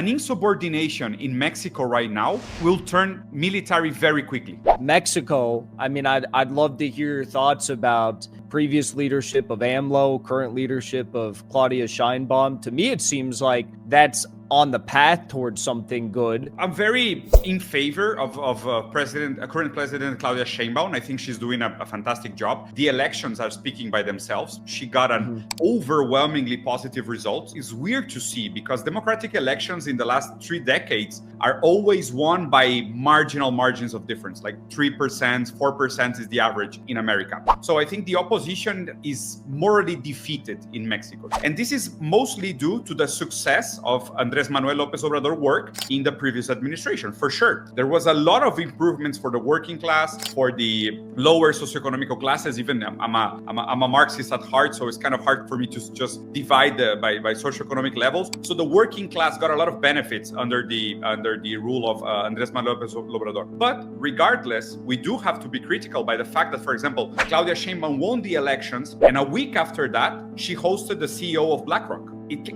An insubordination in Mexico right now will turn military very quickly. Mexico, I mean, I'd love to hear your thoughts about previous leadership of AMLO, current leadership of Claudia Sheinbaum. To me, it seems like that's on the path towards something good. I'm very in favor of current president Claudia Sheinbaum. I think she's doing a fantastic job. The elections are speaking by themselves. She got an overwhelmingly positive result. It's weird to see because democratic elections in the last 3 decades are always won by marginal margins of difference, like 3%, 4% is the average in America. So I think the opposition is morally defeated in Mexico. And this is mostly due to the success of Andrés Manuel López Obrador work in the previous administration. For sure, there was a lot of improvements for the working class, for the lower socioeconomic classes. Even I'm a Marxist at heart, so it's kind of hard for me to just divide by socioeconomic levels. So the working class got a lot of benefits under the rule of Andrés Manuel López Obrador. But regardless, we do have to be critical by the fact that, for example, Claudia Sheinbaum won the elections, and a week after that, she hosted the CEO of BlackRock.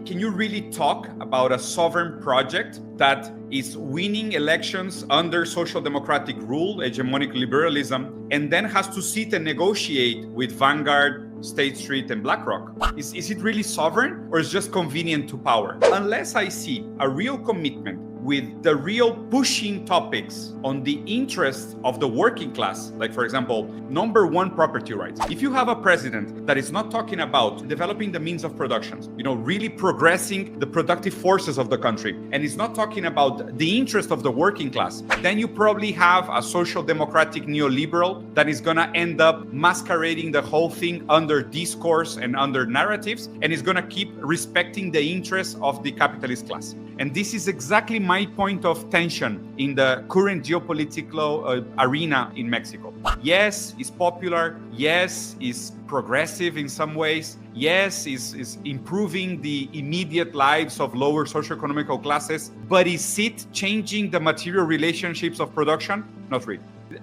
Can you really talk about a sovereign project that is winning elections under social democratic rule, hegemonic liberalism, and then has to sit and negotiate with Vanguard, State Street, and BlackRock? Is it really sovereign, or is it just convenient to power? Unless I see a real commitment with the real pushing topics on the interest of the working class, like, for example, number one, property rights. If you have a president that is not talking about developing the means of production, really progressing the productive forces of the country, and is not talking about the interest of the working class, then you probably have a social democratic neoliberal that is gonna end up masquerading the whole thing under discourse and under narratives, and is gonna keep respecting the interests of the capitalist class. And this is exactly my point of tension in the current geopolitical arena in Mexico. Yes, it's popular. Yes, it's progressive in some ways. Yes, is improving the immediate lives of lower socioeconomic classes. But is it changing the material relationships of production? Not really.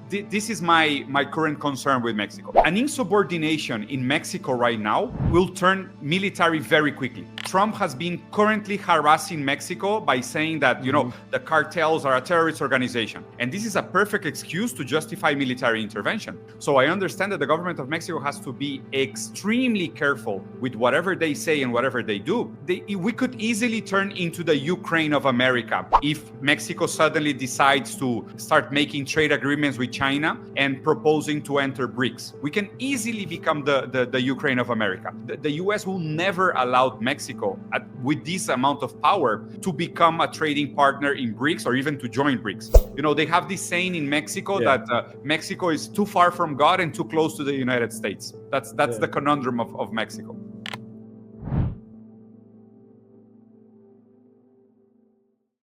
This is my current concern with Mexico. An insubordination in Mexico right now will turn military very quickly. Trump has been currently harassing Mexico by saying that, the cartels are a terrorist organization. And this is a perfect excuse to justify military intervention. So I understand that the government of Mexico has to be extremely careful with whatever they say and whatever they do. We could easily turn into the Ukraine of America if Mexico suddenly decides to start making trade agreements with China and proposing to enter BRICS. We can easily become the Ukraine of America. The US will never allow Mexico with this amount of power to become a trading partner in BRICS or even to join BRICS. They have this saying in Mexico that Mexico is too far from God and too close to the United States. That's the conundrum of Mexico.